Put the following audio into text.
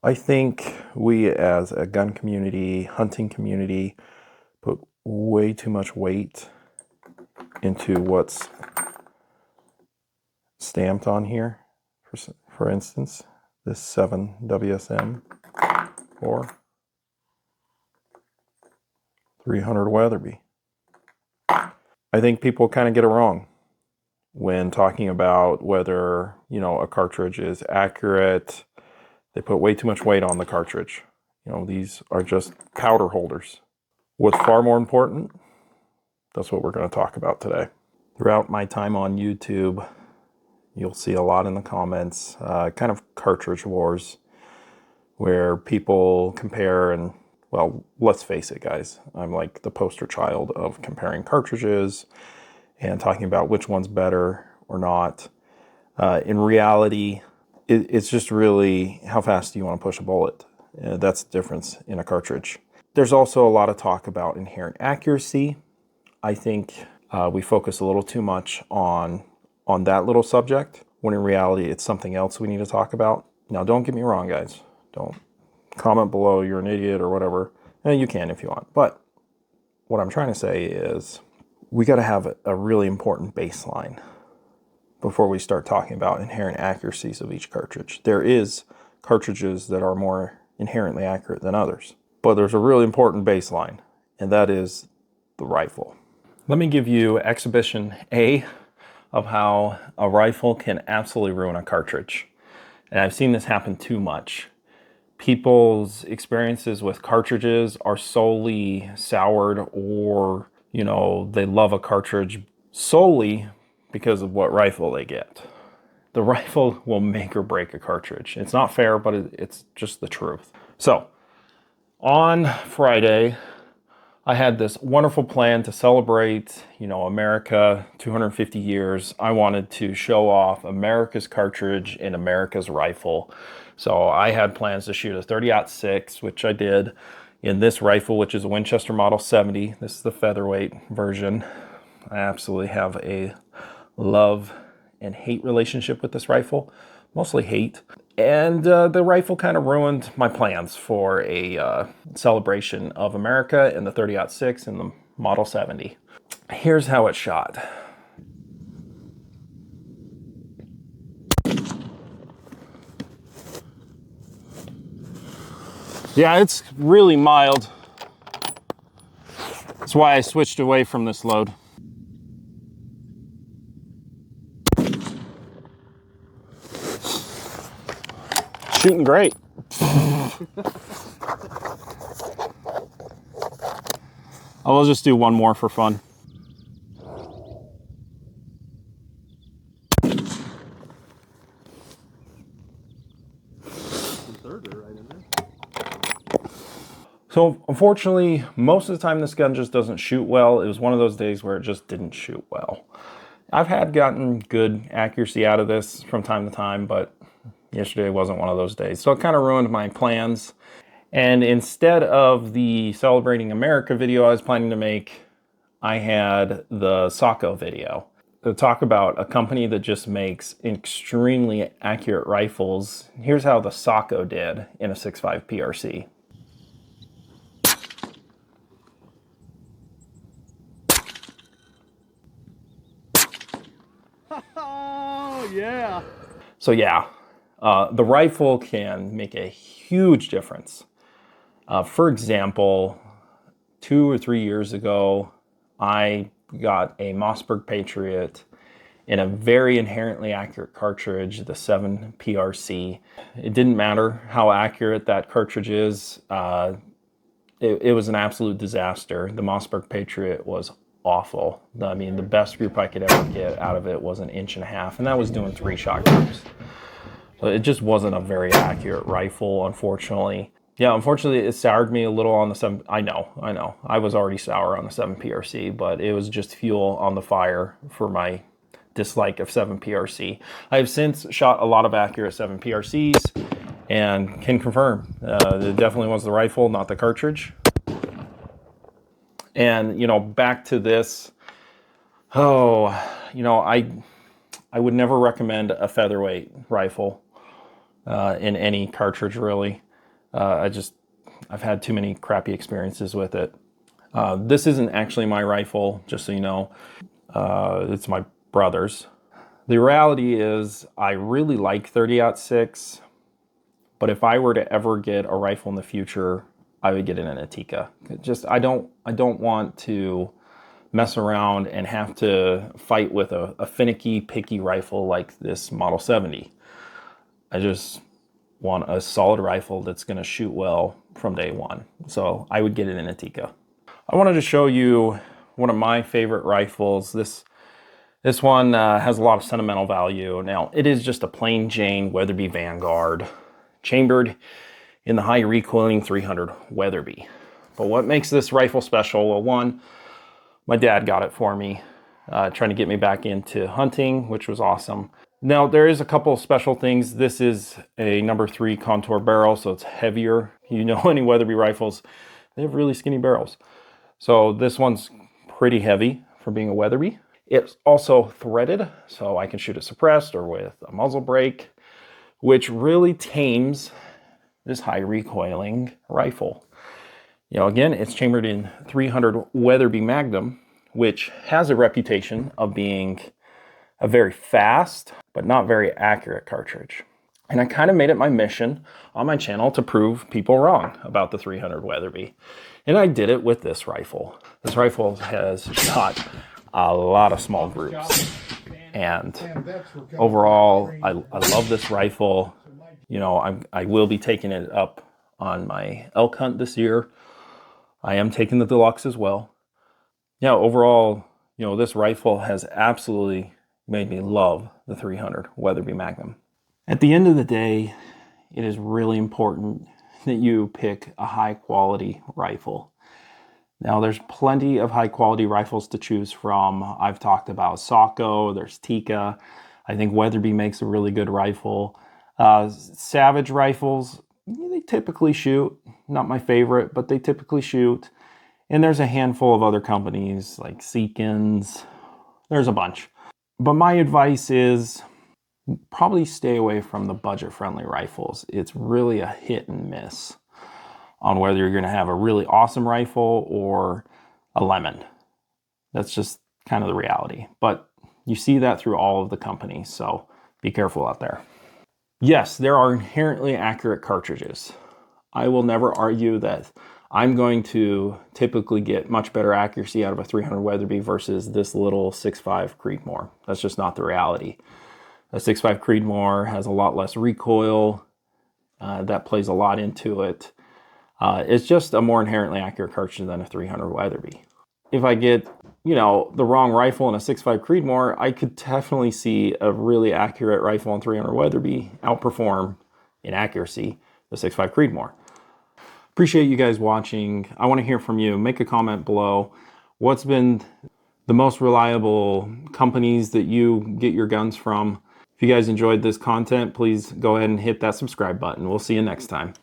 I think we as a gun community, hunting community, put way too much weight into what's stamped on here. For instance, this 7 WSM or 300 Weatherby. I think people kind of get it wrong when talking about whether, a cartridge is accurate. They put way too much weight on the cartridge. These are just powder holders. What's far more important, that's what we're going to talk about today. Throughout my time on YouTube, you'll see a lot in the comments, kind of cartridge wars, where people compare and, well, let's face it, guys. I'm like the poster child of comparing cartridges and talking about which one's better or not. In reality, it's just really how fast do you want to push a bullet. That's the difference in a cartridge. There's also a lot of talk about inherent accuracy. I think we focus a little too much on that little subject, when in reality it's something else we need to talk about. Now, don't get me wrong, guys. Don't comment below, you're an idiot or whatever. You can if you want. But what I'm trying to say is we got to have a really important baseline before we start talking about inherent accuracies of each cartridge. There is cartridges that are more inherently accurate than others, but there's a really important baseline, and that is the rifle. Let me give you exhibition A of how a rifle can absolutely ruin a cartridge. And I've seen this happen too much. People's experiences with cartridges are solely soured, or, they love a cartridge solely because of what rifle they get. The rifle will make or break a cartridge. It's not fair, but it's just the truth. So, on Friday, I had this wonderful plan to celebrate, America, 250 years. I wanted to show off America's cartridge and America's rifle. So I had plans to shoot a 30-06, which I did, in this rifle, which is a Winchester Model 70. This is the featherweight version. I absolutely have a love and hate relationship with this rifle, mostly hate. And the rifle kind of ruined my plans for a celebration of America in the 30-06 and the Model 70. Here's how it's shot. Yeah, it's really mild. That's why I switched away from this load. Shooting great. I'll just do one more for fun. So unfortunately, most of the time this gun just doesn't shoot well. It was one of those days where it just didn't shoot well. I've gotten good accuracy out of this from time to time, but yesterday wasn't one of those days. So it kind of ruined my plans. And instead of the Celebrating America video I was planning to make, I had the Socko video. To talk about a company that just makes extremely accurate rifles, here's how the Socko did in a 6.5 PRC. Oh, yeah. So yeah, the rifle can make a huge difference. For example, 2 or 3 years ago, I got a Mossberg Patriot in a very inherently accurate cartridge, the 7 PRC. It didn't matter how accurate that cartridge is. It was an absolute disaster. The Mossberg Patriot was awful. I mean, the best group I could ever get out of it was 1.5 inches, and that was doing 3-shot groups. So it just wasn't a very accurate rifle, unfortunately. Yeah, unfortunately, it soured me a little on the 7. I know. I was already sour on the 7 PRC, but it was just fuel on the fire for my dislike of 7 PRC. I have since shot a lot of accurate 7 PRCs and can confirm it definitely was the rifle, not the cartridge. And, back to this. I would never recommend a featherweight rifle in any cartridge, really. I've had too many crappy experiences with it. This isn't actually my rifle, just so you know. It's my brother's. The reality is I really like 30-06, but if I were to ever get a rifle in the future, I would get it in a Tikka. I don't want to mess around and have to fight with a finicky, picky rifle like this Model 70. I just want a solid rifle that's going to shoot well from day one. So I would get it in a Tikka. I wanted to show you one of my favorite rifles. This one has a lot of sentimental value. Now, it is just a plain Jane Weatherby Vanguard, chambered in the high recoiling 300 Weatherby. But what makes this rifle special? Well, one, my dad got it for me, trying to get me back into hunting, which was awesome. Now, there is a couple of special things. This is a number 3 contour barrel, so it's heavier. You know, any Weatherby rifles, they have really skinny barrels. So this one's pretty heavy for being a Weatherby. It's also threaded, so I can shoot it suppressed or with a muzzle brake, which really tames this high recoiling rifle. You know, again, it's chambered in 300 Weatherby Magnum, which has a reputation of being a very fast, but not very accurate cartridge. And I kind of made it my mission on my channel to prove people wrong about the 300 Weatherby. And I did it with this rifle. This rifle has shot a lot of small groups. And overall, I love this rifle. You know, I will be taking it up on my elk hunt this year. I am taking the deluxe as well. Yeah, overall, you know, this rifle has absolutely made me love the 300 Weatherby Magnum. At the end of the day, it is really important that you pick a high quality rifle. Now, there's plenty of high quality rifles to choose from. I've talked about Socko, there's Tikka. I think Weatherby makes a really good rifle. Savage rifles, they typically shoot. Not my favorite, but they typically shoot. And there's a handful of other companies like Seekins. There's a bunch. But my advice is probably stay away from the budget-friendly rifles. It's really a hit and miss on whether you're going to have a really awesome rifle or a lemon. That's just kind of the reality. But you see that through all of the companies, so be careful out there. Yes, there are inherently accurate cartridges. I will never argue that I'm going to typically get much better accuracy out of a 300 Weatherby versus this little 6.5 Creedmoor. That's just not the reality. A 6.5 Creedmoor has a lot less recoil. That plays a lot into it. It's just a more inherently accurate cartridge than a 300 Weatherby. If I get, you know, the wrong rifle in a 6.5 Creedmoor, I could definitely see a really accurate rifle in 300 Weatherby outperform in accuracy the 6.5 Creedmoor. Appreciate you guys watching. I want to hear from you. Make a comment below. What's been the most reliable companies that you get your guns from? If you guys enjoyed this content, please go ahead and hit that subscribe button. We'll see you next time.